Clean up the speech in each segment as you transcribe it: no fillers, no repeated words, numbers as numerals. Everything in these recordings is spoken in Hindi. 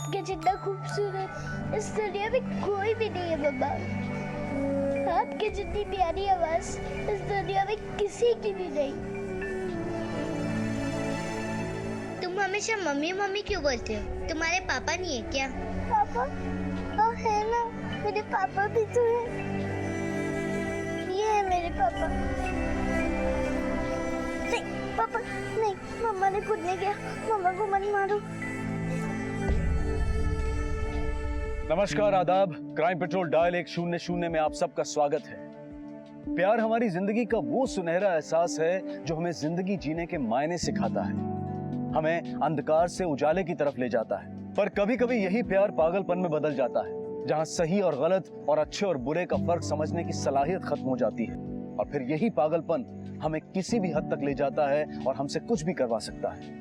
आपके जितना खूबसूरत इस दुनिया में कोई भी नहीं है मम्मा। आपके जितनी प्यारी आवाज इस दुनिया में किसी की भी नहीं। तुम हमेशा मम्मी मम्मी क्यों बोलते हो? तुम्हारे पापा नहीं है क्या? पापा? हाँ है ना, मेरे पापा भी तो है। ये है मेरे पापा। नहीं पापा नहीं, मम्मा ने खुद नहीं किया, मम्मा को मत मारो। नमस्कार, आदाब। क्राइम पेट्रोल डायल 100 में आप सबका स्वागत है। प्यार हमारी जिंदगी का वो सुनहरा एहसास है जो हमें जिंदगी जीने के मायने सिखाता है, हमें अंधकार से उजाले की तरफ ले जाता है। पर कभी कभी यही प्यार पागलपन में बदल जाता है, जहां सही और गलत और अच्छे और बुरे का फर्क समझने की सलाहियत खत्म हो जाती है। और फिर यही पागलपन हमें किसी भी हद तक ले जाता है और हमसे कुछ भी करवा सकता है।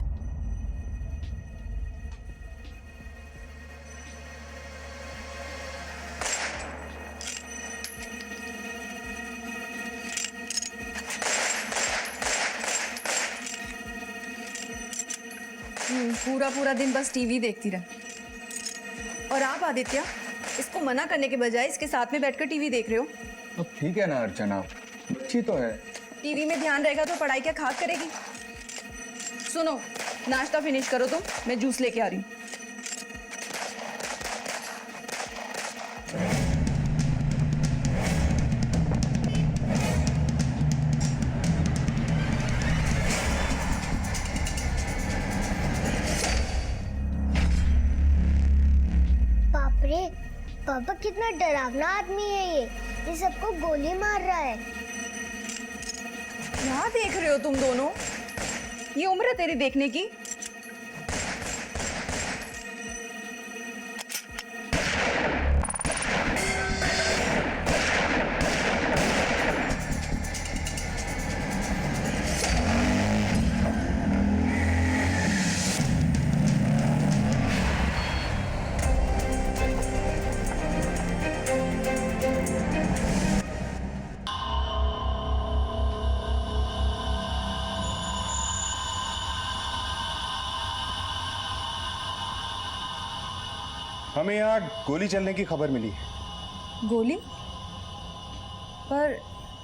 पूरा पूरा दिन बस टीवी देखती रहे। और आप आदित्य, इसको मना करने के बजाय इसके साथ में बैठकर टीवी देख रहे हो। अब ठीक है ना अर्चना, बच्ची तो है। टीवी में ध्यान रहेगा तो पढ़ाई क्या खाक करेगी। सुनो, नाश्ता फिनिश करो तुम, मैं जूस लेके आ रही हूँ। पापा कितना डरावना आदमी है ये सबको गोली मार रहा है। क्या देख रहे हो तुम दोनों? ये उम्र है तेरी देखने की? हमें यहाँ गोली चलने की खबर मिली है। गोली? पर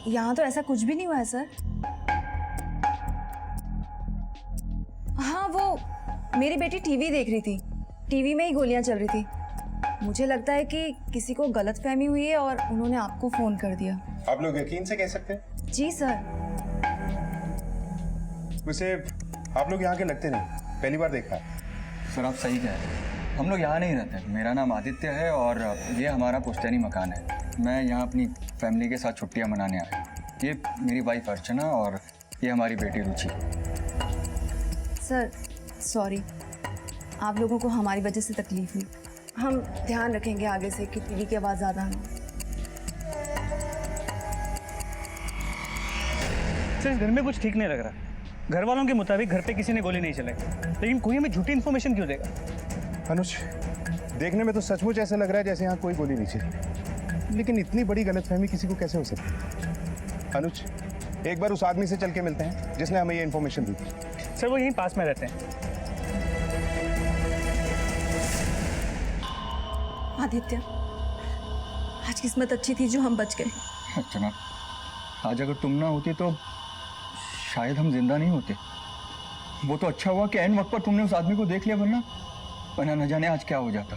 यहाँ तो ऐसा कुछ भी नहीं हुआ है सर। हाँ, वो मेरी बेटी टीवी देख रही थी, टीवी में ही गोलियां चल रही थी। मुझे लगता है कि किसी को गलतफहमी हुई है और उन्होंने आपको फोन कर दिया। आप लोग यकीन से कह सकते हैं? जी सर। वैसे आप लोग यहाँ के लगते नहीं, पहली बार देखा है। सर आप सही कह रहे हैं, हम लोग यहाँ नहीं रहते। मेरा नाम आदित्य है और ये हमारा पुश्तैनी मकान है। मैं यहाँ अपनी फैमिली के साथ छुट्टियाँ मनाने आया हूँ। ये मेरी वाइफ अर्चना और ये हमारी बेटी रुचि। सर सॉरी, आप लोगों को हमारी वजह से तकलीफ हुई। हम ध्यान रखेंगे आगे से कि टीवी की आवाज़ ज़्यादा ना हो। सर इस घर में कुछ ठीक नहीं लग रहा। घर वालों के मुताबिक घर पे किसी ने गोली नहीं चलाई, लेकिन कोई हमें झूठी इन्फॉर्मेशन क्यों देगा? अनुज, देखने में तो सचमुच ऐसा लग रहा है जैसे यहाँ कोई गोली नहीं चली, लेकिन इतनी बड़ी गलतफहमी किसी को कैसे हो सकती है? अनुज, एक बार उस आदमी से चल के मिलते हैं जिसने हमें ये इन्फॉर्मेशन दी थी। सर वो यहीं पास में रहते हैं। आदित्य, आज किस्मत अच्छी थी जो हम बच गए। अर्चना, आज अगर तुम ना होती तो शायद हम जिंदा नहीं होते। वो तो अच्छा हुआ कि ऐन वक्त पर तुमने उस आदमी को देख लिया, वरना न जाने आज क्या हो जाता।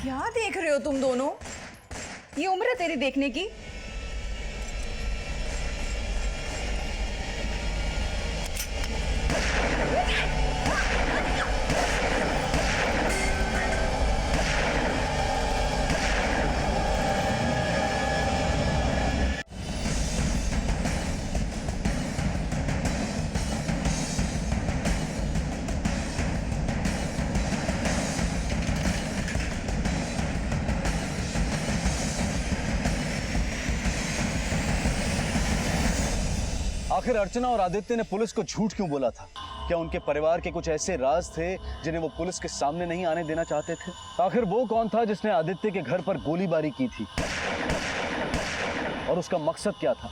क्या देख रहे हो तुम दोनों? ये उम्र है तेरी देखने की? आखिर अर्चना और आदित्य ने पुलिस को झूठ क्यों बोला था? क्या उनके परिवार के कुछ ऐसे राज थे जिन्हें वो पुलिस के सामने नहीं आने देना चाहते थे? आखिर वो कौन था जिसने आदित्य के घर पर गोलीबारी की थी और उसका मकसद क्या था?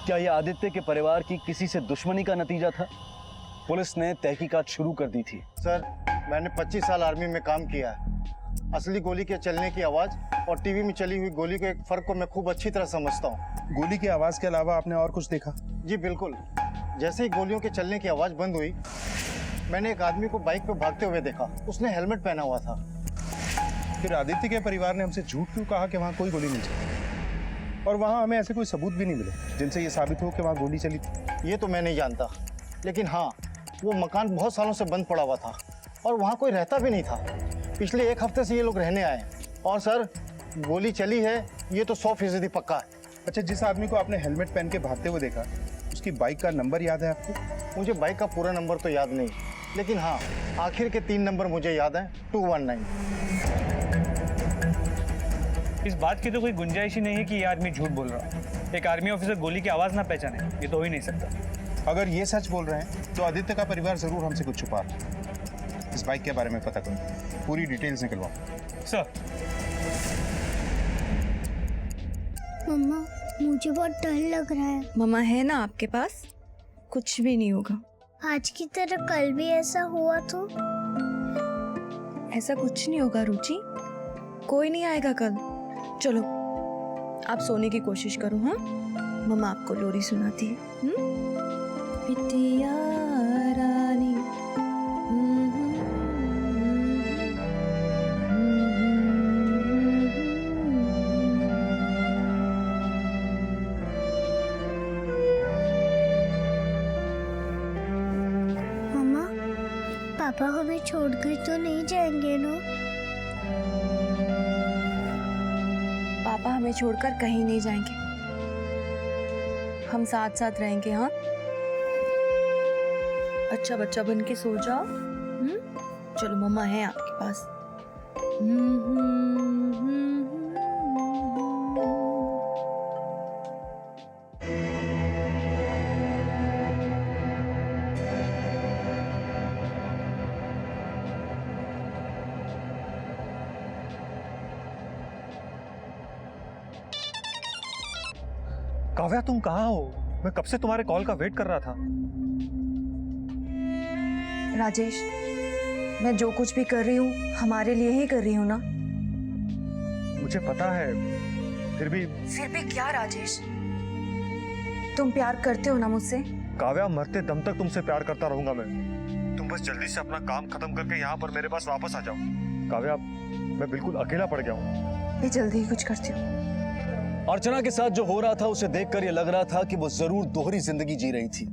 क्या यह आदित्य के परिवार की किसी से दुश्मनी का नतीजा था? पुलिस ने तहकीकात शुरू कर दी थी। सर, मैंने 25 साल आर्मी में काम किया है। असली गोली के चलने की आवाज़ और टीवी में चली हुई गोली के एक फ़र्क को मैं खूब अच्छी तरह समझता हूँ। गोली की आवाज़ के अलावा आपने और कुछ देखा? जी बिल्कुल। जैसे ही गोलियों के चलने की आवाज़ बंद हुई, मैंने एक आदमी को बाइक पे भागते हुए देखा। उसने हेलमेट पहना हुआ था। फिर आदित्य के परिवार ने हमसे झूठ क्यों कहा कि वहाँ कोई गोली नहीं चली? और वहाँ हमें ऐसे कोई सबूत भी नहीं मिले जिनसे ये साबित हो कि वहाँ गोली चली थी। ये तो मैं नहीं जानता, लेकिन हाँ, वो मकान बहुत सालों से बंद पड़ा हुआ था और वहाँ कोई रहता भी नहीं था। पिछले 1 हफ्ते से ये लोग रहने आए। और सर, गोली चली है ये तो 100% पक्का है। अच्छा, जिस आदमी को आपने हेलमेट पहन के भागते हुए देखा, उसकी बाइक का नंबर याद है आपको? मुझे बाइक का पूरा नंबर तो याद नहीं, लेकिन हाँ, आखिर के 3 नंबर मुझे याद हैं, 219। इस बात की तो कोई गुंजाइश ही नहीं है कि ये आदमी झूठ बोल रहा है। एक आर्मी ऑफिसर गोली की आवाज़ ना पहचाने, ये तो हो ही नहीं सकता। अगर ये सच बोल रहे हैं तो आदित्य का परिवार जरूर हमसे कुछ छुपा रहा है। इस बाइक के बारे में पता करो, पूरी डिटेल्स निकलवाओ। सर, मम्मा, मुझे बहुत डर लग रहा है। मम्मा है ना आपके पास, कुछ भी नहीं होगा। आज की तरह कल भी ऐसा हुआ तो? ऐसा कुछ नहीं होगा रुचि, कोई नहीं आएगा कल। चलो आप सोने की कोशिश करो। हाँ, मम्मा आपको लोरी सुनाती है। बिटिया रानी, मम्मा, पापा हमें छोड़कर तो नहीं जाएंगे ना? पापा हमें छोड़कर कहीं नहीं जाएंगे, हम साथ साथ रहेंगे। हाँ, अच्छा बच्चा बन के सो जाओ। चलो मम्मा है आपके पास। काव्या तुम कहाँ हो? मैं कब से तुम्हारे कॉल का वेट कर रहा था। राजेश, मैं जो कुछ भी कर रही हूँ हमारे लिए ही कर रही हूँ ना। मुझे पता है, फिर भी क्या राजेश, तुम प्यार करते हो ना मुझसे? काव्या, मरते दम तक तुमसे प्यार करता रहूंगा मैं। तुम बस जल्दी से अपना काम खत्म करके यहाँ पर मेरे पास वापस आ जाओ। काव्या, मैं बिल्कुल अकेला पड़ गया हूँ। मैं जल्दी ही कुछ करती हूँ। अर्चना के साथ जो हो रहा था उसे देखकर यह लग रहा था कि वो जरूर दोहरी जिंदगी जी रही थी।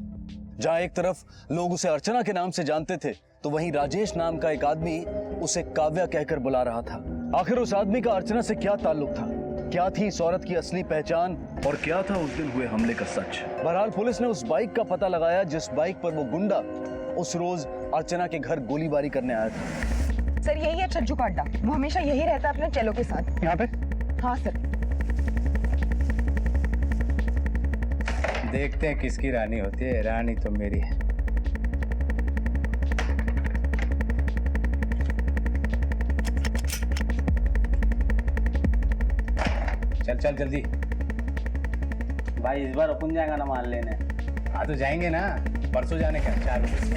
जहां एक तरफ लोग उसे अर्चना के नाम से जानते थे, तो वहीं राजेश नाम का एक आदमी उसे काव्या कहकर बुला रहा था। आखिर उस आदमी का अर्चना से क्या ताल्लुक था? क्या थी इस औरत की असली पहचान और क्या था उस दिन हुए हमले का सच? बहरहाल पुलिस ने उस बाइक का पता लगाया जिस बाइक पर वो गुंडा उस रोज अर्चना के घर गोलीबारी करने आया था। सर, यही है छज्जू का अड्डा। वो हमेशा यही रहता है अपने चेलो के साथ। यहाँ पे? हाँ सर। देखते हैं किसकी रानी होती है। रानी तो मेरी है। चल चल जल्दी भाई, इस बार अपन जाएगा ना मान लेने। हाँ तो जाएंगे ना, परसों जाने का 4 बजे।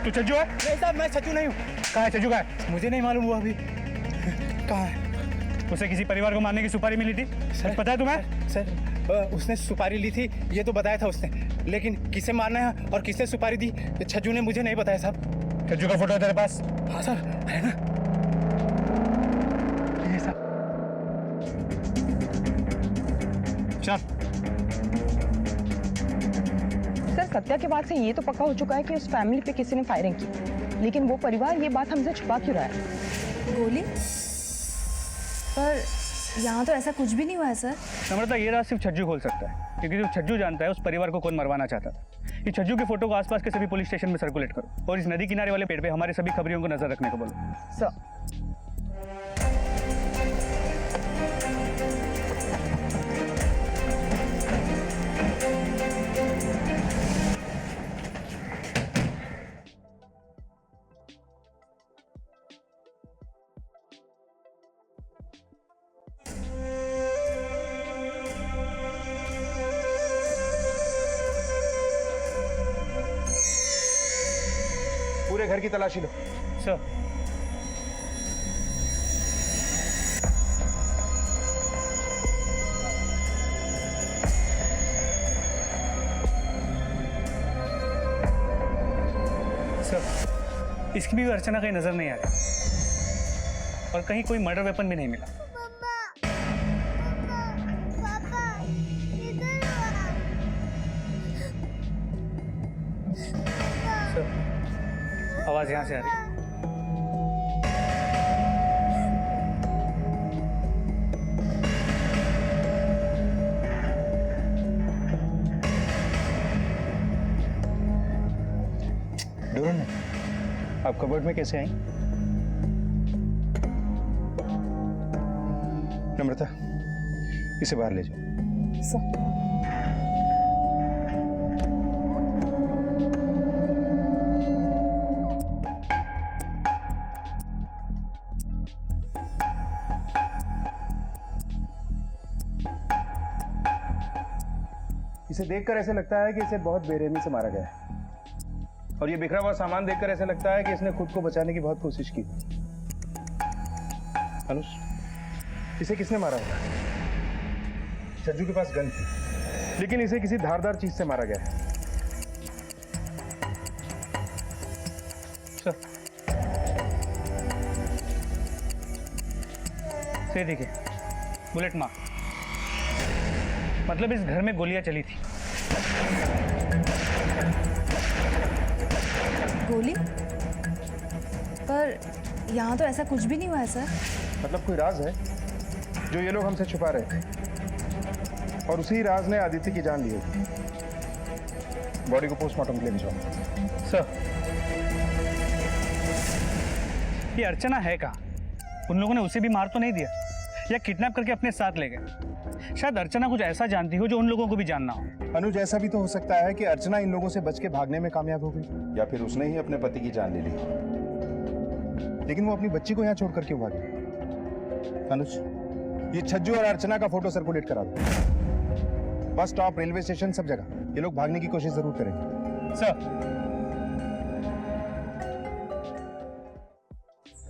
तू छज्जू है? नहीं साहब, मैं छज्जू नहीं हूँ। कहाँ है छज्जू? कहाँ है? मुझे नहीं मालूम हुआ अभी कहाँ है। उसे किसी परिवार को मारने की सुपारी मिली थी, सच पता है तुम्हें? सर, उसने सुपारी ली थी, ये तो बताया था उसने, लेकिन किसे मारना है और किसने सुपारी दी छज्जू ने मुझे नहीं बताया साहब। छज्जू का फोटो है तेरे पास? हाँ सर, है ना। ये सब चल। सर, सत्या के बाद से ये तो पक्का हो चुका है कि उस फैमिली पे किसी ने फायरिंग की, लेकिन वो परिवार ये बात हमसे छुपा क्यों रहा है? गोली? पर यहाँ तो ऐसा कुछ भी नहीं हुआ है सर। नम्रता, ये राज सिर्फ छज्जू खोल सकता है, क्योंकि जो छज्जू जानता है उस परिवार को कौन मरवाना चाहता था। ये छज्जू के फोटो को आसपास के सभी पुलिस स्टेशन में सर्कुलेट करो और इस नदी किनारे वाले पेड़ पे हमारे सभी खबरियों को नजर रखने को बोलो। सर, पूरे घर की तलाशी लो। सर सर इसकी भी अर्चना कहीं नजर नहीं आ रही और कहीं कोई मर्डर वेपन भी नहीं मिला। पापा इधर आओ। सर आवाज यहाँ से आ रही है। डोरन, आप कबर्ड में कैसे आई? नम्रता, इसे बाहर ले जाओ। इसे देखकर ऐसे लगता है कि इसे बहुत बेरहमी से मारा गया है, और ये बिखरा हुआ सामान देखकर ऐसे लगता है कि इसने खुद को बचाने की बहुत कोशिश की। अनुष, इसे किसने मारा होगा? छज्जू के पास गन थी, लेकिन इसे किसी धारदार चीज से मारा गया है। सर देखिए, बुलेट मार्क, मतलब इस घर में गोलियां चली थी। गोली? पर यहाँ तो ऐसा कुछ भी नहीं हुआ है सर। मतलब कोई राज है जो ये लोग हमसे छुपा रहे थे, और उसी राज ने आदित्य की जान ली होगी। बॉडी को पोस्टमार्टम के लिए भिजवाओ। सर ये अर्चना है कहाँ? उन लोगों ने उसे भी मार तो नहीं दिया या किडनैप करके अपने साथ ले गए? शायद अर्चना कुछ ऐसा जानती हो जो उन लोगों को भी जानना हो। अनुज, ऐसा भी तो हो सकता है कि अर्चना इन लोगों से बच के भागने में कामयाब हो गई, या फिर उसने ही अपने पति की जान ले ली। लेकिन वो अपनी बच्ची को यहाँ छोड़कर क्यों भागी? अनुज, ये छज्जू और अर्चना का फोटो सर्कुलेट करा दो। बस स्टॉप, रेलवे स्टेशन, सब जगह ये लोग भागने की कोशिश जरूर करेंगे। सर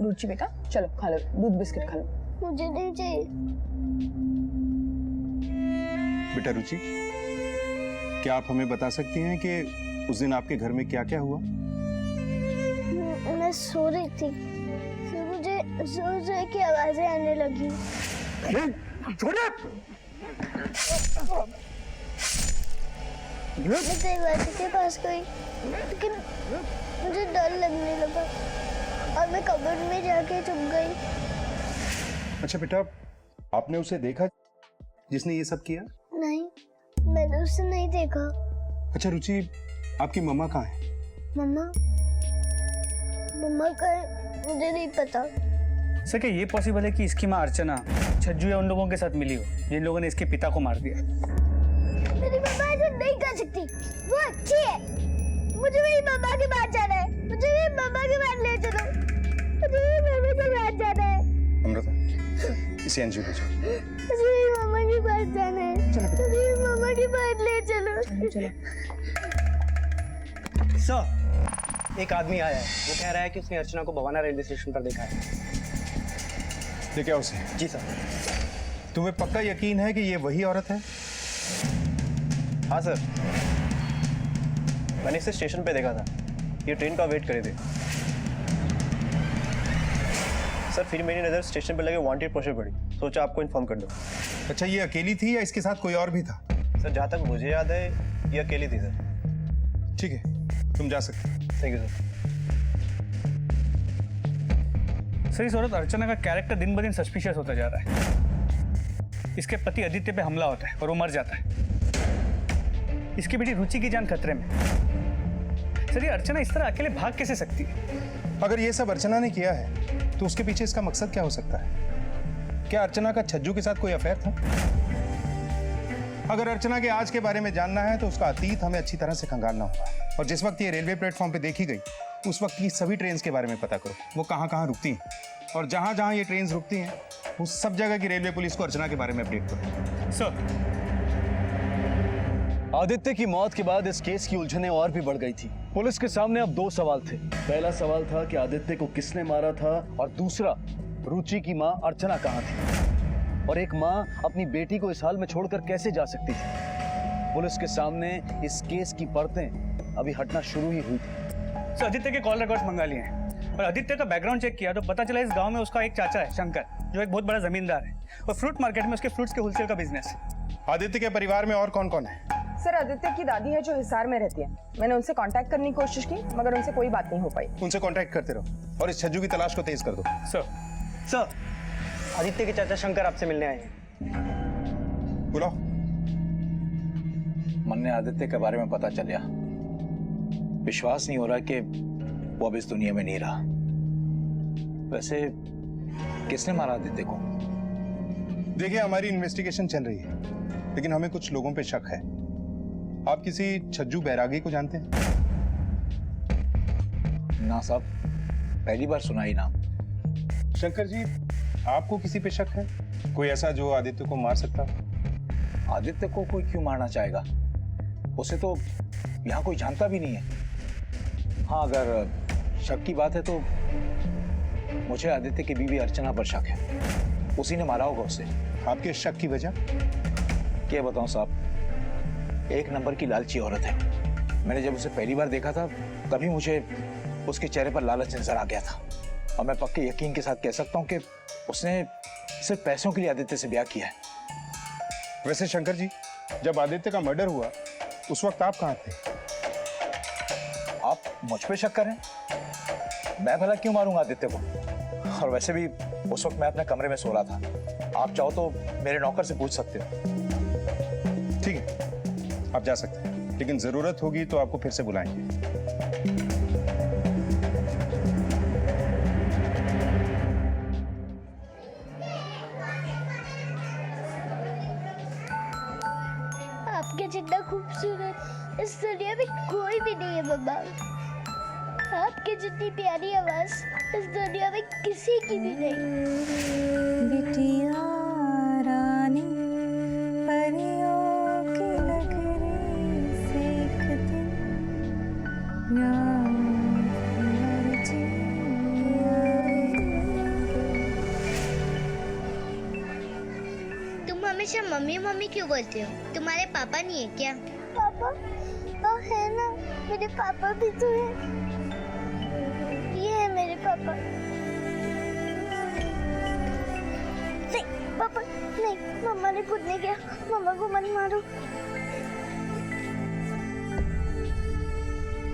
रुचि बेटा चलो खा लो, दूध बिस्किट खा लो। मुझे नहीं चाहिए। बेटा रुचि, क्या आप हमें बता सकती हैं कि उस दिन आपके घर में क्या क्या हुआ? मैं सो रही थी, फिर मुझे जोर जोर की आवाजें आने लगी। मैं दरवाजे के पास गई, लेकिन मुझे डर लगने लगा और मैं कबर्ड में जाके छुप गई। अच्छा बेटा, आपने उसे देखा जिसने ये सब किया? नहीं, मैंने उसे नहीं देखा। अच्छा रुचि, आपकी मम्मा कहाँ है? मम्मा का मुझे नहीं पता। सर क्या ये पॉसिबल है कि इसकी माँ अर्चना छज्जू या उन लोगों के साथ मिली हो जिन लोगों ने इसके पिता को मार दिया? मेरी मम्मा ऐसा नहीं कर सकती, वो अच्छी है। मुझे मेरी मम्मा के पास जाना है, मुझे मेरी मम्मा के पास ले चलो, मुझे मेरी मम्मा के पास जाना है। अमृता, इसे एनजीओ ले जाओ। मुझे मेरी मम्मा के पास जाना है, मुझे मेरी मम्मा के पास ले चलो। सर, एक आदमी आया है, वो कह रहा है कि उसने अर्चना को भवाना रेलवे स्टेशन पर देखा है। देखा उसे? जी सर। तुम्हें पक्का यकीन है कि ये वही औरत है? हाँ सर, मैंने इसे स्टेशन पे देखा था, ये ट्रेन का वेट करे थे। सर फिर मेरी नज़र स्टेशन पे लगे वांटेड पोस्टर पड़ी, सोचा आपको इन्फॉर्म कर दो। अच्छा, ये अकेली थी या इसके साथ कोई और भी था? सर जहाँ तक मुझे याद है ये अकेली थी सर। ठीक है, तुम जा सकते हो। Thank you sir. सर इस औरत अर्चना का कैरेक्टर दिन ब दिन सस्पिशियस होता जा रहा है। इसके पति आदित्य पे हमला होता है और वो मर जाता है। इसकी बेटी रुचि की जान खतरे में। सर ये अर्चना इस तरह अकेले भाग कैसे सकती है? अगर ये सब अर्चना ने किया है तो उसके पीछे इसका मकसद क्या हो सकता है? क्या अर्चना का छज्जू के साथ कोई अफेयर था? अगर अर्चना के आज के बारे में जानना है तो उसका अतीत हमें अच्छी तरह से खंगालना होगा, और जिस वक्त ये रेलवे प्लेटफॉर्म पे देखी गई उस वक्त की सभी ट्रेन के बारे में पता करो, वो कहाँ कहाँ रुकती हैं, और जहाँ जहाँ ये ट्रेन रुकती हैं उस सब जगह की रेलवे पुलिस को अर्चना के बारे में अपडेट करो। सर आदित्य की मौत के बाद इस केस की उलझनें और भी बढ़ गई थी। पुलिस के सामने अब दो सवाल थे। पहला सवाल था कि आदित्य को किसने मारा था, और दूसरा रुचि की मां अर्चना कहां थी। और एक मां अपनी बेटी को इस हाल में छोड़कर कैसे जा सकती थी। पुलिस के सामने इस केस की परतें अभी हटना शुरू ही हुई थी। सर आदित्य के कॉल रिकॉर्ड्स मंगा लिए हैं और आदित्य का बैकग्राउंड चेक किया तो पता चला इस गांव में उसका एक चाचा है शंकर, जो एक बहुत बड़ा जमींदार है, और फ्रूट मार्केट में उसके फ्रूट्स के होलसेल का बिजनेस है। आदित्य के परिवार में और कौन कौन है? सर आदित्य की दादी है जो हिसार में रहती है। मैंने उनसे कांटेक्ट करने की कोशिश की मगर उनसे कोई बात नहीं हो पाई। उनसे कांटेक्ट करते रहो और इस छज्जू की तलाश को तेज कर दो। सर आदित्य के चाचा शंकर आपसे मिलने आए हैं। बुलाओ। मन ने आदित्य के बारे में पता चलिया। विश्वास नहीं हो रहा कि वो अब इस दुनिया में नहीं रहा। वैसे किसने मारा आदित्य को? देखिए, हमारी इन्वेस्टिगेशन चल रही है, लेकिन हमें कुछ लोगों पे शक है। आप किसी छज्जू बैरागी को जानते हैं? ना साहब, पहली बार सुना ही नाम। शंकर जी, आपको किसी पे शक है? कोई ऐसा जो आदित्य को मार सकता हो? आदित्य को कोई क्यों मारना चाहेगा? उसे तो यहाँ कोई जानता भी नहीं है। हाँ, अगर शक की बात है तो मुझे आदित्य की बीवी अर्चना पर शक है। उसी ने मारा होगा उसे। आपके शक की वजह? क्या बताऊं साहब, एक नंबर की लालची औरत है। मैंने जब उसे पहली बार देखा था तभी मुझे उसके चेहरे पर लालच नजर आ गया था, और मैं पक्के यकीन के साथ कह सकता हूं कि उसने सिर्फ पैसों के लिए आदित्य से ब्याह किया है। वैसे शंकर जी, जब आदित्य का मर्डर हुआ उस वक्त आप कहाँ थे? आप मुझ पे शक कर रहे हैं? मैं भला क्यों मारूंगा आदित्य को? और वैसे भी उस वक्त मैं अपने कमरे में सो रहा था। आप चाहो तो मेरे नौकर से पूछ सकते हो। ठीक है, आप जा सकते हैं, लेकिन जरूरत होगी तो आपको फिर से बुलाएंगे। आपके जितना खूबसूरत इस दुनिया में कोई भी नहीं है मम्मा। आपके जितनी प्यारी आवाज इस दुनिया में किसी की भी नहीं। बिटिया रानी परियों की नगरी से एक दिन तुम हमेशा मम्मी मम्मी क्यों बोलते हो? तुम्हारे पापा नहीं है क्या? पापा है ना, मेरे पापा भी तो है। ये है मेरे पापा। नहीं पापा नहीं, मम्मा ने खुद नहीं किया। मम्मा को मत मारो।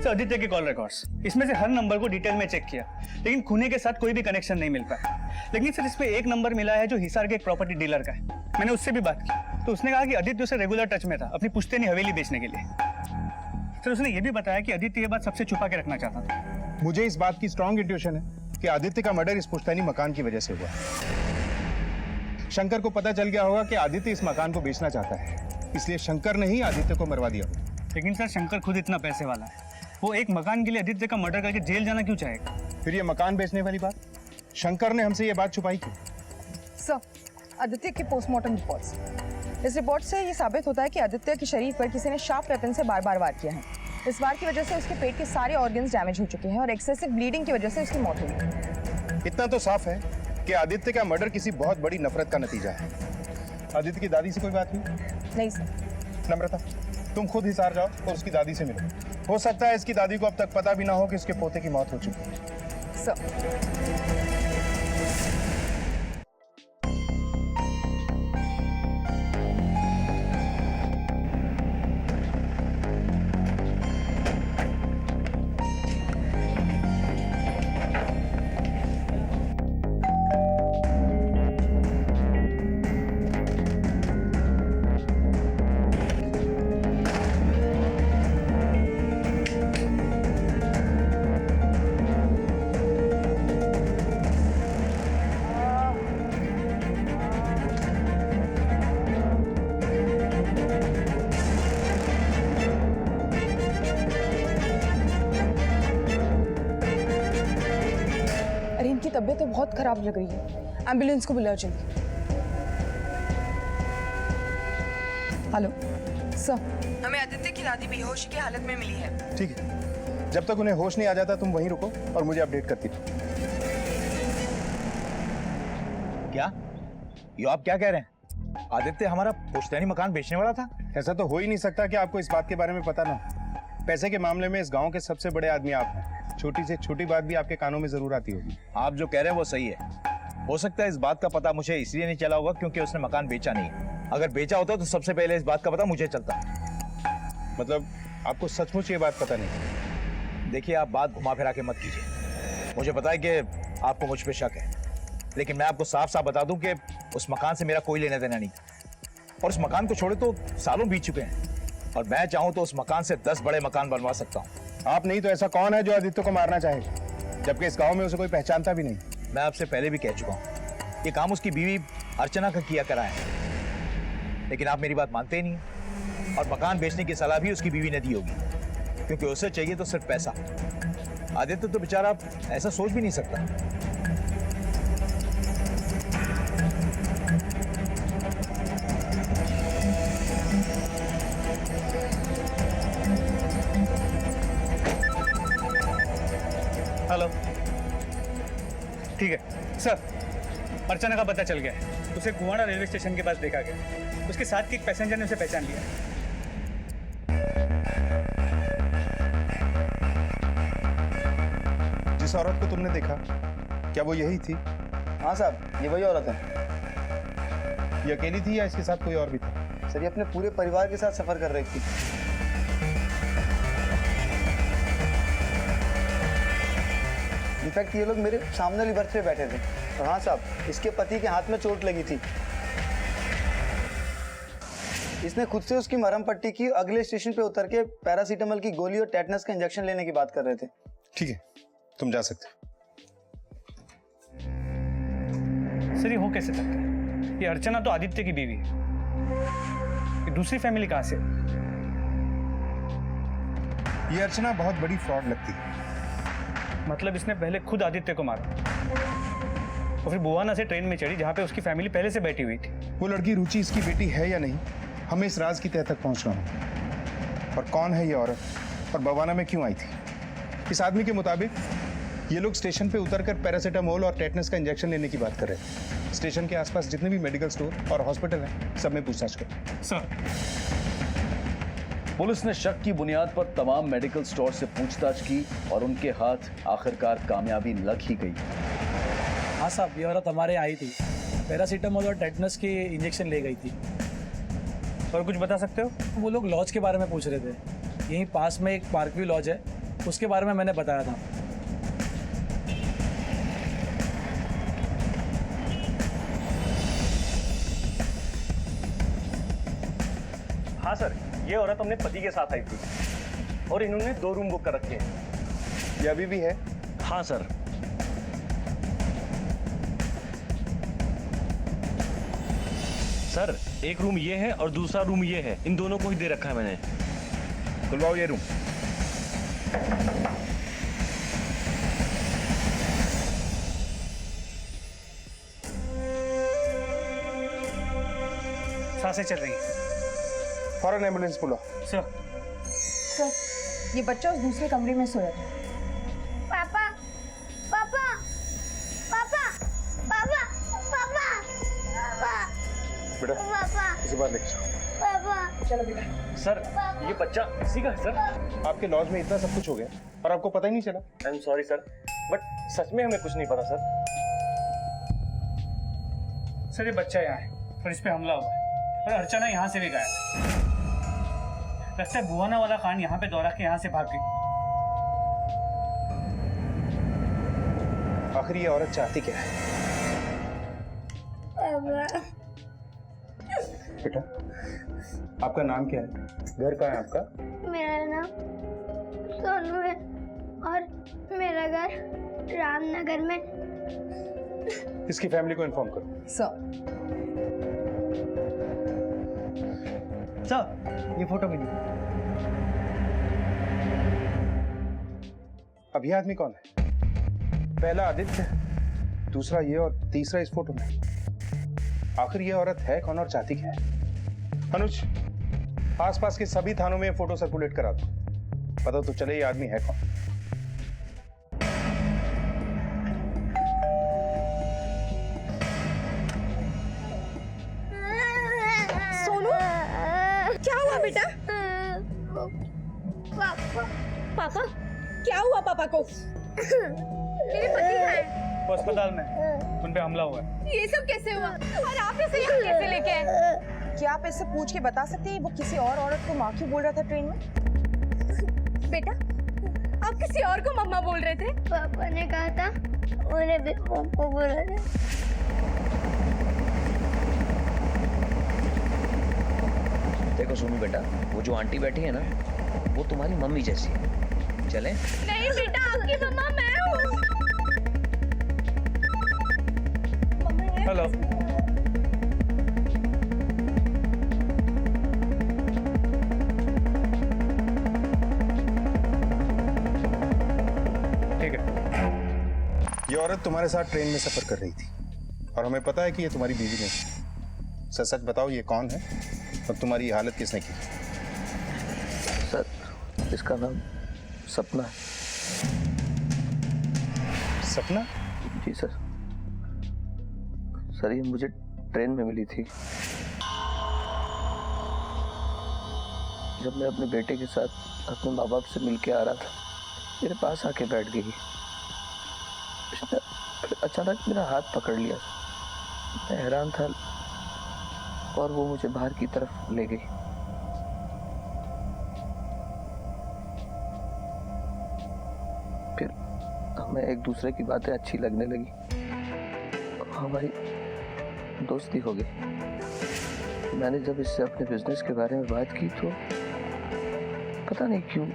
सर आदित्य के कॉल रिकॉर्ड्स, इसमें से हर नंबर को डिटेल में चेक किया, लेकिन खूनी के साथ कोई भी कनेक्शन नहीं मिल पाया। लेकिन सर इसमें एक नंबर मिला है जो हिसार के एक प्रॉपर्टी डीलर का है। मैंने उससे भी बात की तो उसने कहा कि आदित्य उससे रेगुलर टच में था अपनी पुश्तैनी हवेली बेचने के लिए। सर उसने ये भी बताया कि आदित्य ये बात सबसे छुपा के रखना चाहता था। मुझे इस बात की स्ट्रांग इंट्यूशन है कि आदित्य का मर्डर इस पुश्तैनी मकान की वजह से हुआ। शंकर को पता चल गया होगा कि आदित्य इस मकान को बेचना चाहता है, इसलिए शंकर ने ही आदित्य को मरवा दिया होगा। लेकिन सर शंकर खुद इतना पैसे वाला है, वो एक मकान के लिए आदित्य का मर्डर करके जेल जाना क्यों चाहेगा? फिर ये मकान बेचने वाली बात, शंकर ने हमसे ये बात छुपाई क्यों? सर आदित्य के पोस्टमार्टम रिपोर्ट्स, इस रिपोर्ट से ये साबित होता है कि आदित्य के शरीर पर किसी ने शार्प वेपन से बार बार वार किया है। इस वार की वजह से उसके पेट के सारे ऑर्गन्स डैमेज हो चुके हैं और एक्सेसिव ब्लीडिंग की वजह से उसकी मौत हुई। इतना तो साफ है कि आदित्य का मर्डर किसी बहुत बड़ी नफरत का नतीजा है। आदित्य की दादी से कोई बात हुई? नहीं सर। नम्रता, तुम खुद हिसार जाओ और उसकी दादी से मिलो। हो सकता है इसकी दादी को अब तक पता भी ना हो कि उसके पोते की मौत हो चुकी है। सर तबीयत तो बहुत खराब लग रही है, एम्बुलेंस को बुलाओ जल्दी। हेलो सर, हमें आदित्य की दादी बेहोशी की हालत में मिली है। ठीक है, जब तक उन्हें होश नहीं आ जाता तुम वहीं रुको और मुझे अपडेट करती रहो। क्या ये आप क्या कह रहे हैं? आदित्य हमारा पुश्तैनी मकान बेचने वाला था? ऐसा तो हो ही नहीं सकता कि आपको इस बात के बारे में पता ना हो। पैसे के मामले में इस गांव के सबसे बड़े आदमी आप हैं। छोटी से छोटी बात भी आपके कानों में जरूर आती होगी। आप जो कह रहे हैं वो सही है। हो सकता है इस बात का पता मुझे इसलिए नहीं चला होगा क्योंकि उसने मकान बेचा नहीं है। अगर बेचा होता तो सबसे पहले इस बात का पता मुझे चलता। मतलब आपको सचमुच ये बात पता नहीं? देखिए, आप बात घुमा फिरा के मत कीजिए। मुझे पता है कि आपको मुझ पे शक है, लेकिन मैं आपको साफ साफ बता दूं कि उस मकान से मेरा कोई लेना देना नहीं था। और उस मकान को छोड़े तो सालों बीत चुके हैं और मैं चाहूं तो उस मकान से 10 बड़े मकान बनवा सकता हूं। आप नहीं तो ऐसा कौन है जो आदित्य को मारना चाहे, जबकि इस गांव में उसे कोई पहचानता भी नहीं? मैं आपसे पहले भी कह चुका हूं, ये काम उसकी बीवी अर्चना का किया करा है, लेकिन आप मेरी बात मानते ही नहीं। और मकान बेचने की सलाह भी उसकी बीवी ने दी होगी, क्योंकि उसे चाहिए तो सिर्फ पैसा। आदित्य तो बेचारा ऐसा सोच भी नहीं सकता। हेलो, ठीक है सर, अर्चना का पता चल गया है। उसे कुआना रेलवे स्टेशन के पास देखा गया। उसके साथ के एक पैसेंजर ने उसे पहचान लिया। जिस औरत को तुमने देखा, क्या वो यही थी? हाँ साहब, ये वही औरत है। ये अकेली थी या इसके साथ कोई और भी था? सर, ये अपने पूरे परिवार के साथ सफर कर रही थी। इनफैक्ट ये लोग मेरे सामने वाली बर्थ पे बैठे थे। और हाँ साहब, इसके पति के हाथ में चोट लगी थी। इसने खुद से उसकी मरहम पट्टी की, अगले स्टेशन पे उतर के पैरासीटामोल की गोली और टेटनस का इंजेक्शन लेने की बात कर रहे थे। ठीक है, तुम जा सकते हो। सर, ये हो कैसे सकता है? ये अर्चना तो आदित्य की बीवी है। ये दूसरी फैमिली कहां से? ये अर्चना बहुत बड़ी फ्रॉड लगती है। मतलब इसने पहले खुद आदित्य को मारा और फिर बुआना से ट्रेन में चढ़ी जहां पे उसकी फैमिली पहले से बैठी हुई थी। वो लड़की रुचि इसकी बेटी है या नहीं, हमें इस राज की तह तक पहुंचना है। और कौन है ये औरत और बवाना में क्यों आई थी? इस आदमी के मुताबिक ये लोग स्टेशन पे उतरकर पैरासीटामोल और टेटनस का इंजेक्शन लेने की बात कर रहे हैं। स्टेशन के आसपास जितने भी मेडिकल स्टोर और हॉस्पिटल हैं, सब में पूछताछ करो। सर, पुलिस ने शक की बुनियाद पर तमाम मेडिकल स्टोर से पूछताछ की और उनके हाथ आखिरकार कामयाबी लग ही गई। हाँ साहब, ये औरत हमारे आई थी, पैरासीटामोल और टेटनस की इंजेक्शन ले गई थी। और कुछ बता सकते हो? वो लोग लॉज के बारे में पूछ रहे थे। यहीं पास में एक पार्कव्यू लॉज है, उसके बारे में मैंने बताया था। हाँ सर, ये औरत अपने पति के साथ आई थी और इन्होंने 2 रूम बुक कर रखे हैं। ये अभी भी है? हाँ सर। सर, एक रूम ये है और दूसरा रूम ये है, इन दोनों को ही दे रखा है मैंने। खुलवाओ ये रूम। सांसें चल रही हैं। फौरन एम्बुलेंस बुलाओ। सर, सर, ये बच्चा उस दूसरे कमरे में सोया था। पापा पापा पापा पापा पापा पापा बेटा, पापा इसे बाहर लेके जाओ। पापा चलो बेटा। सर, ये बच्चा इसी का है सर। आपके लॉज में इतना सब कुछ हो गया और आपको पता ही नहीं चला? I am sorry sir, but सच में हमें कुछ नहीं पता सर। सर, ये बच्चा यहाँ है और इस पे हमला हुआ है और अर्चना यहाँ से भी गायब है। लगता है बुआना वाला खान यहाँ पे दौड़ा के यहाँ से भाग गई। आखिर ये औरत चाहती क्या है? बेटा, आपका नाम क्या है? घर कहाँ है आपका? मेरा नाम सोनू है और मेरा घर रामनगर में। इसकी फैमिली को इन्फॉर्म करो। सर, सर, ये फोटो मिली। अब ये आदमी कौन है? पहला आदित्य, दूसरा ये और तीसरा इस फोटो में। आखिर ये औरत है कौन और चाहती क्या है? अनुज, आसपास के सभी थानों में ये फोटो सर्कुलेट करा दो, पता तो चले ये आदमी है कौन। सोनू, क्या हुआ बेटा? पापा क्या हुआ पापा को? मेरे पति हैं। वो अस्पताल में उन पे हमला हुआ है। ये सब कैसे हुआ और आप इसे यहाँ कैसे लेके आए? क्या आप इससे पूछ के बता सकते हैं वो किसी और औरत को माँ क्यों बोल रहा था ट्रेन में? बेटा, आप किसी और को मम्मा बोल रहे थे? पापा ने कहा था उन्हें भी मम्मा बोला था। देखो सोनू बेटा, वो जो आंटी बैठी है ना, वो तुम्हारी मम्मी जैसी है। चले? नहीं बेटा, आपकी मम्मा मैं हूँ। हेलो। ठीक है। ये औरत तुम्हारे साथ ट्रेन में सफर कर रही थी और हमें पता है कि ये तुम्हारी बीवी नहीं। सच सच बताओ ये कौन है और तुम्हारी हालत किसने की? सर, इसका नाम सपना है। सपना? जी सर। सर, ये मुझे ट्रेन में मिली थी जब मैं अपने बेटे के साथ अपने माँ बाप से मिलके आ रहा था। मेरे पास आके बैठ गई। उसने फिर अचानक मेरा हाथ पकड़ लिया। मैं हैरान था और वो मुझे बाहर की तरफ ले गई। फिर हमें एक दूसरे की बातें अच्छी लगने लगी। हमारी दोस्ती हो गई। मैंने जब इससे अपने बिजनेस के बारे में बात की तो पता नहीं क्यों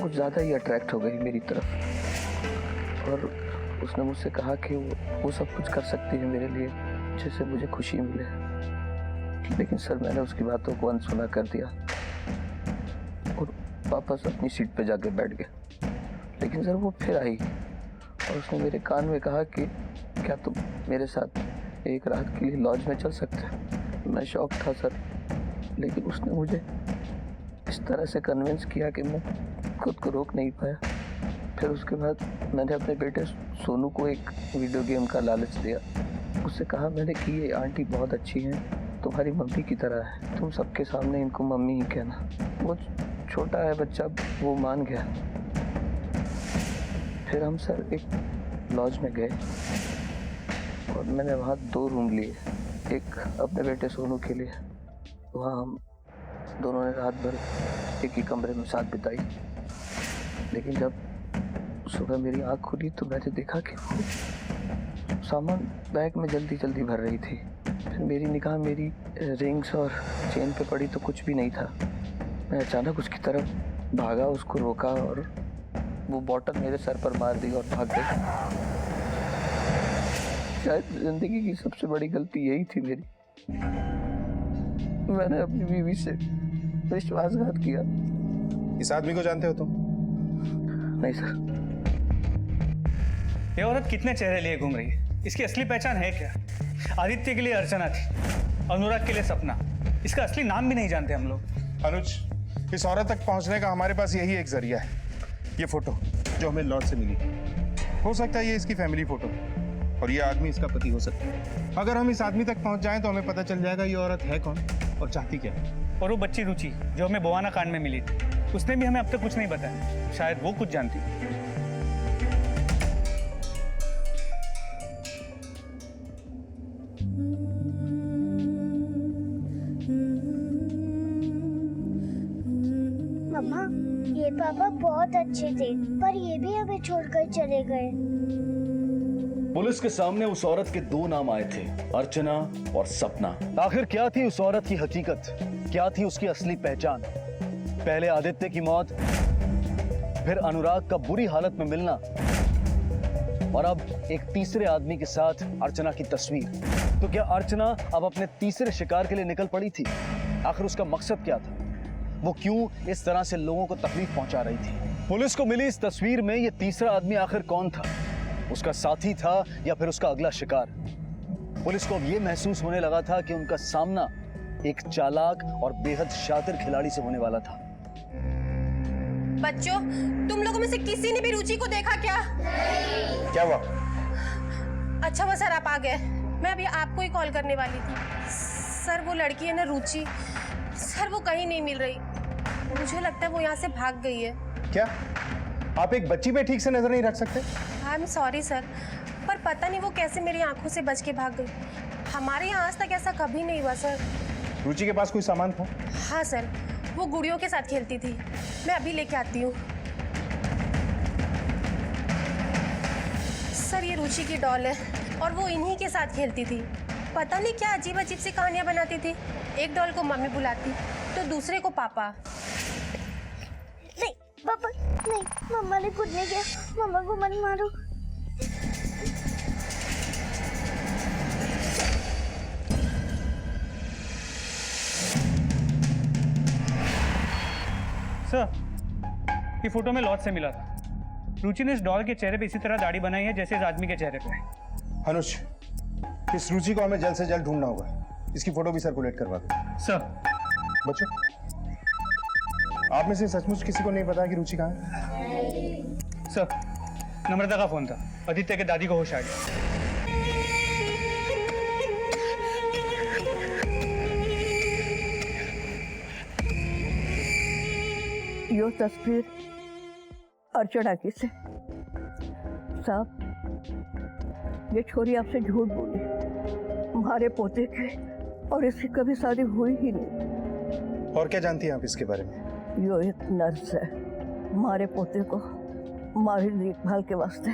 कुछ ज़्यादा ही अट्रैक्ट हो गई मेरी तरफ और उसने मुझसे कहा कि वो सब कुछ कर सकती है मेरे लिए जिससे मुझे खुशी मिले। लेकिन सर, मैंने उसकी बातों को अनसुना कर दिया और वापस अपनी सीट पे जाके बैठ गया। लेकिन सर, वो फिर आई और उसने मेरे कान में कहा कि क्या तुम मेरे साथ एक रात के लिए लॉज में चल सकते हो? मैं शॉक था सर, लेकिन उसने मुझे इस तरह से कन्विंस किया कि मैं खुद को रोक नहीं पाया। फिर उसके बाद मैंने अपने बेटे सोनू को एक वीडियो गेम का लालच दिया। उससे कहा मैंने कि ये आंटी बहुत अच्छी हैं, तुम्हारी मम्मी की तरह है, तुम सबके सामने इनको मम्मी ही कहना। वो छोटा है बच्चा, वो मान गया। फिर हम सर एक लॉज में गए और मैंने वहाँ 2 रूम लिए, एक अपने बेटे सोनू के लिए। वहाँ हम दोनों ने रात भर एक ही कमरे में साथ बिताई। लेकिन जब सुबह मेरी आँख खुली तो मैंने देखा कि वो सामान बैग में जल्दी जल्दी भर रही थी। फिर मेरी निगाह मेरी रिंग्स और चेन पे पड़ी तो कुछ भी नहीं था। मैं अचानक उसकी तरफ भागा, उसको रोका और वो बॉटल मेरे सर पर मार दी और भाग गई। शायद जिंदगी की सबसे बड़ी गलती यही थी मेरी। मैंने अपनी बीवी से विश्वासघात किया। इस आदमी को जानते हो तुम? नहीं सर। ये औरत कितने चेहरे लिए घूम रही है? इसकी असली पहचान है क्या? आदित्य के लिए अर्चना थी, अनुराग के लिए सपना। इसका असली नाम भी नहीं जानते हम लोग। अनुज, इस औरत तक पहुंचने का हमारे पास यही एक जरिया है, ये फोटो जो हमें लॉज से मिली। हो सकता है ये इसकी फैमिली फोटो और ये आदमी इसका पति हो सकता है। अगर हम इस आदमी तक पहुंच जाएं तो हमें पता चल जाएगा ये औरत है कौन और चाहती क्या है। और वो बच्ची रुचि जो हमें बोवाना कांड में मिली थी, उसने भी हमें अब तक कुछ नहीं बताया। शायद वो कुछ जानती। मम्मा, ये पापा बहुत अच्छे थे, पर ये भी हमें छोड़कर चले गए। पुलिस के सामने उस औरत के 2 नाम आए थे, अर्चना और सपना। आखिर क्या थी उस औरत की हकीकत? क्या थी उसकी असली पहचान? पहले आदित्य की मौत, फिर अनुराग का बुरी हालत में मिलना और अब एक तीसरे आदमी के साथ अर्चना की तस्वीर। तो क्या अर्चना अब अपने तीसरे शिकार के लिए निकल पड़ी थी? आखिर उसका मकसद क्या था? वो क्यों इस तरह से लोगों को तकलीफ पहुंचा रही थी? पुलिस को मिली इस तस्वीर में ये तीसरा आदमी आखिर कौन था? उसका साथी था या फिर उसका अगला शिकार? पुलिस को अब ये महसूस होने लगा था कि उनका सामना एक चालाक और बेहद शातिर खिलाड़ी से होने वाला था। बच्चों, तुम लोगों में से किसी ने भी रुचि को देखा क्या? क्या हुआ? अच्छा हुआ सर आप आ गए, मैं अभी आपको ही कॉल करने वाली थी। सर वो लड़की है ना रुचि, सर वो कहीं नहीं मिल रही। मुझे लगता है वो यहाँ से भाग गई है। क्या आप एक बच्ची पे ठीक से नजर नहीं रख सकते? आई एम सॉरी सर, पर पता नहीं वो कैसे मेरी आंखों से बच के भाग गई। हमारे यहाँ आज तक ऐसा कभी नहीं हुआ सर। रुचि के पास कोई सामान था? हाँ सर, वो गुड़ियों के साथ खेलती थी। मैं अभी लेके आती हूँ। सर ये रुचि की डॉल है और वो इन्हीं के साथ खेलती थी। पता नहीं क्या अजीब अजीब सी कहानियाँ बनाती थी। एक डॉल को मम्मी बुलाती तो दूसरे को पापा। नहीं पापा नहीं, मम्मा ने कुछ नहीं किया, मम्मा को मत मारो। सर, ये फोटो में लॉज से मिला था। रुचि ने इस डॉल के चेहरे पे इसी तरह दाढ़ी बनाई है जैसे इस आदमी के चेहरे पे। अनुज, इस रुचि को हमें जल्द से जल्द ढूंढना होगा। इसकी फोटो भी सर्कुलेट करवा दो। सर। बच्चों, आप में से सचमुच किसी को नहीं पता कि रुचि कहाँ है? सर, नम्रता का फोन था। आदित्य के दादी को होश आ गया। यो तस्वीर अर्चना की से। साहब, ये छोरी आपसे झूठ बोली। हमारे पोते के और इसकी कभी शादी हुई ही नहीं। और क्या जानती हैं आप इसके बारे में? यो एक नर्स है। हमारे पोते को हमारी देखभाल के वास्ते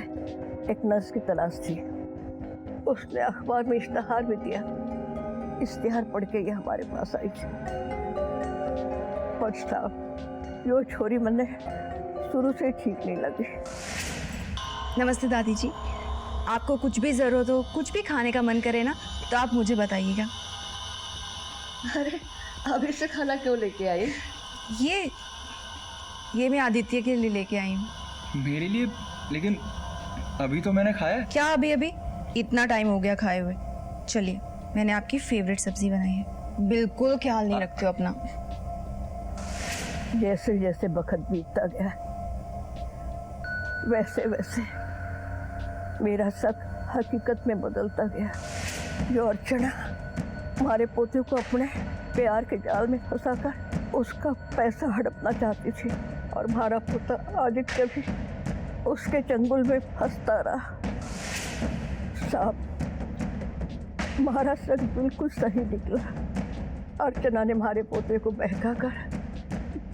एक नर्स की तलाश थी। उसने अखबार में इश्तहार भी दिया। इश्तहार पढ़ के ये हमारे पास आई। पर साहब, यो छोरी मैंने शुरू से ठीक नहीं लगी। नमस्ते दादी जी, आपको कुछ भी ज़रूरत हो, कुछ भी खाने का मन करे ना, तो आप मुझे बताइएगा। अरे अभी से खाना क्यों लेके आई? ये मैं आदित्य के लिए लेके आई हूँ। मेरे लिए? लेकिन अभी तो मैंने खाया। क्या अभी? इतना टाइम हो गया खाए हुए। चलिए, मैंने आपकी फेवरेट सब्जी बनाई है। बिल्कुल ख्याल नहीं रखते हो अपना। जैसे जैसे वक्त बीतता गया वैसे वैसे मेरा सब हकीकत में बदलता गया। जो अर्चना हमारे पोते को अपने प्यार के जाल में फंसाकर उसका पैसा हड़पना चाहती थी, और हमारा पोता आदित्य भी उसके चंगुल में फंसता रहा। साहब, हमारा शक बिल्कुल सही निकला। अर्चना ने हमारे पोते को बहका कर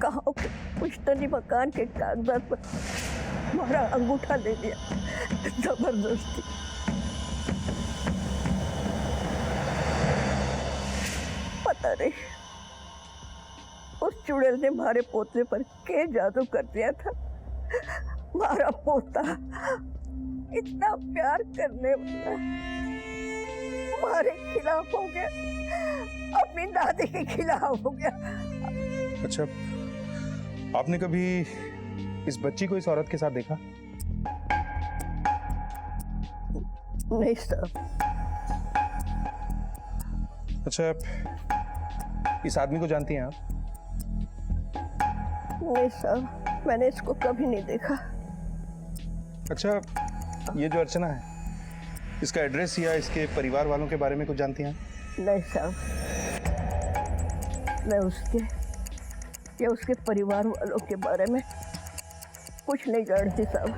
गाँव के पुश्तनी मकान के कागजात पर हमारा अंगूठा ले लिया, जबरदस्ती। पता नहीं उस चुड़ैल ने हमारे पोते पर क्या जादू कर दिया था। हमारा पोता इतना प्यार करने वाला हमारे खिलाफ हो गया, अपनी दादी के खिलाफ हो गया। अच्छा, आपने कभी इस बच्ची को इस औरत के साथ देखा? नहीं सर। अच्छा, इस आदमी को जानती हैं आप? नहीं सर, मैंने इसको कभी नहीं देखा। अच्छा, ये जो अर्चना है, इसका एड्रेस या इसके परिवार वालों के बारे में कुछ जानती हैं? नहीं साहब, मैं उसके या उसके परिवार वालों के बारे में कुछ नहीं जानती साहब।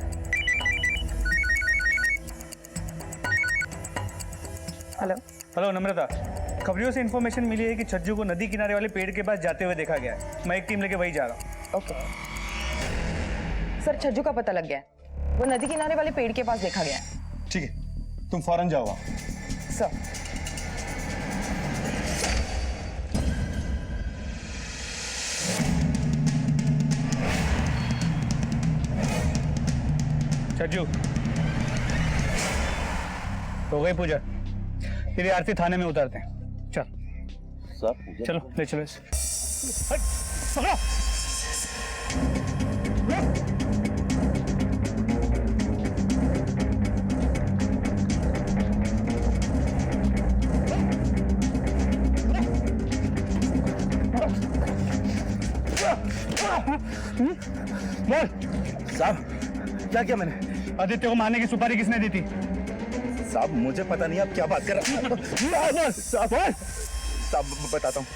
हेलो नम्रता, खबरियों से इन्फॉर्मेशन मिली है कि छज्जू को नदी किनारे वाले पेड़ के पास जाते हुए देखा गया है। मैं एक टीम लेके वही जा रहा हूँ। ओके सर, छज्जू का पता लग गया है। वो नदी किनारे वाले पेड़ के पास देखा गया है। ठीक है, तुम फौरन जाओ वहाँ। सर। छज्जू, हो गई पूजा? तेरी आरती थाने में उतारते हैं। चल चलो, ले चलो इसे। पकड़ो। बोल साहब क्या किया मैंने? आदित्य को मारने की सुपारी किसने दी थी? साहब मुझे पता नहीं आप क्या बात कर रहे हैं। साहब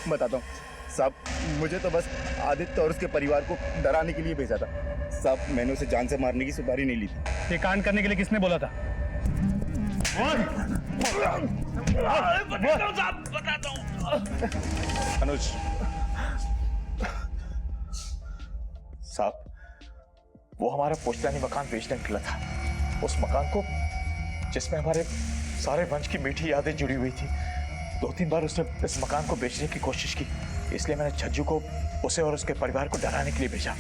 बताता हूँ साहब, मुझे तो बस आदित्य और उसके परिवार को डराने के लिए भेजा था साहब। मैंने उसे जान से मारने की सुपारी नहीं ली थी। ये कांड करने के लिए किसने बोला था? अनुज साहब, वो हमारा पुश्तैनी मकान बेचने निकला था। उस मकान को जिसमें हमारे सारे वंश की मीठी यादें जुड़ी हुई थी, 2-3 बार उसने इस मकान को बेचने की कोशिश की। इसलिए मैंने छज्जू को उसे और उसके परिवार को डराने के लिए भेजा,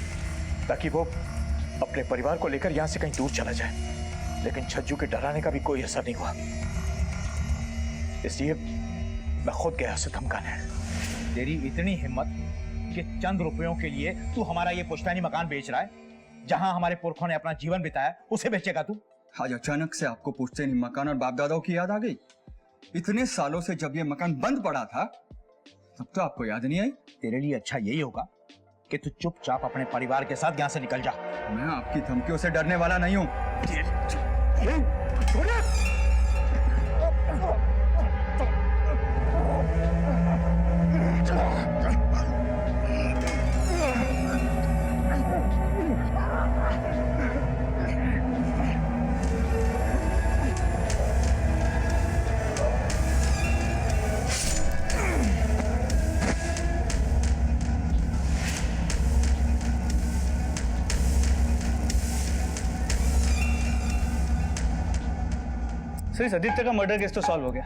ताकि वो अपने परिवार को लेकर यहाँ से कहीं दूर चला जाए। लेकिन छज्जू के डराने का भी कोई असर नहीं हुआ, इसलिए मैं खुद गया उसे धमकाने। तेरी इतनी हिम्मत कि चंद रुपयों के लिए तू हमारा ये पुश्तैनी मकान बेच रहा है, जहां हमारे पुरखों ने अपना जीवन बिताया, उसे बेचेगा तू? आज अचानक से आपको पुश्तैनी मकान और बाप दादाओं की याद आ गई? इतने सालों से जब ये मकान बंद पड़ा था तब तो आपको याद नहीं आई? तेरे लिए अच्छा यही होगा कि तू चुपचाप अपने परिवार के साथ यहाँ से निकल जा। मैं आपकी धमकियों से डरने वाला नहीं हूँ। सर, इस आदित्य का मर्डर केस तो सॉल्व हो गया,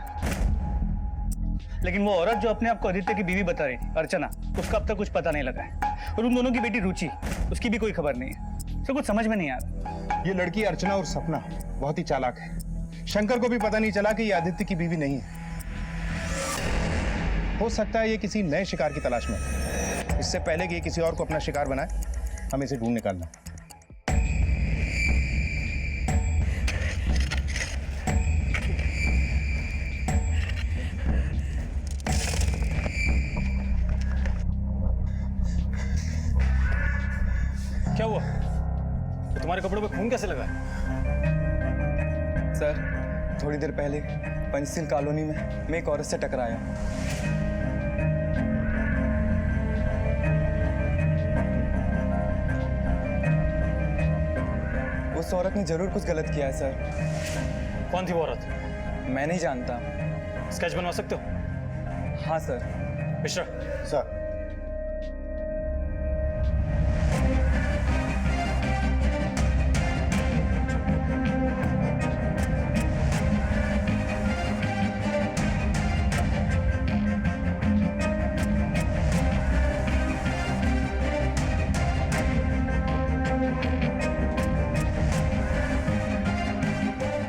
लेकिन वो औरत जो अपने आप को आदित्य की बीवी बता रही थी, अर्चना, उसका अब तक कुछ पता नहीं लगा है। और उन दोनों की बेटी रुचि, उसकी भी कोई खबर नहीं है। सर, कुछ समझ में नहीं आ रहा। ये लड़की अर्चना और सपना बहुत ही चालाक है। शंकर को भी पता नहीं चला कि ये आदित्य की बीवी नहीं है। हो सकता है ये किसी नए शिकार की तलाश में है। इससे पहले कि ये किसी और को अपना शिकार बनाए, हमें इसे ढूंढ निकालना। क्या हुआ? तो तुम्हारे कपड़ों पे खून कैसे लगा? सर, थोड़ी देर पहले पंचशील कॉलोनी में मैं एक औरत से टकराया। उस औरत ने जरूर कुछ गलत किया है सर। कौन थी वो औरत? मैं नहीं जानता। स्केच बनवा सकते हो? हाँ सर। मिश्रा। सर,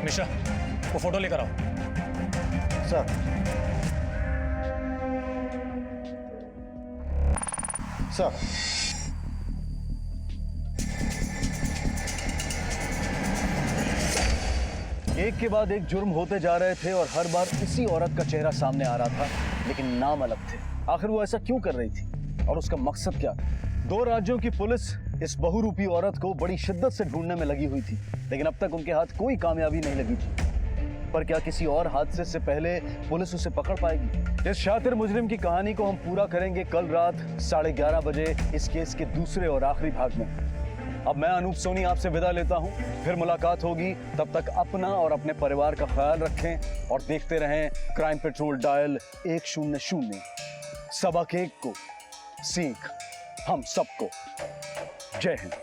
मिश्रा, वो फोटो लेकर आओ। सर, सर, एक के बाद एक जुर्म होते जा रहे थे और हर बार इसी औरत का चेहरा सामने आ रहा था, लेकिन नाम अलग थे। आखिर वो ऐसा क्यों कर रही थी और उसका मकसद क्या था? 2 राज्यों की पुलिस इस बहुरूपी औरत को बड़ी शिद्दत से ढूंढने में लगी हुई थी, लेकिन अब तक उनके हाथ कोई कामयाबी नहीं लगी थी। पर क्या किसी और हादसे से पहले पुलिस उसे पकड़ पाएगी? इस शातिर मुजरिम की कहानी को हम पूरा करेंगे कल रात 11:30 बजे इस केस के दूसरे और आखिरी भाग में। अब मैं अनूप सोनी आपसे विदा लेता हूं, फिर मुलाकात होगी। तब तक अपना और अपने परिवार का ख्याल रखें और देखते रहें क्राइम पेट्रोल डायल 100। सबक एक को सीख हम सबको। जय हिंद।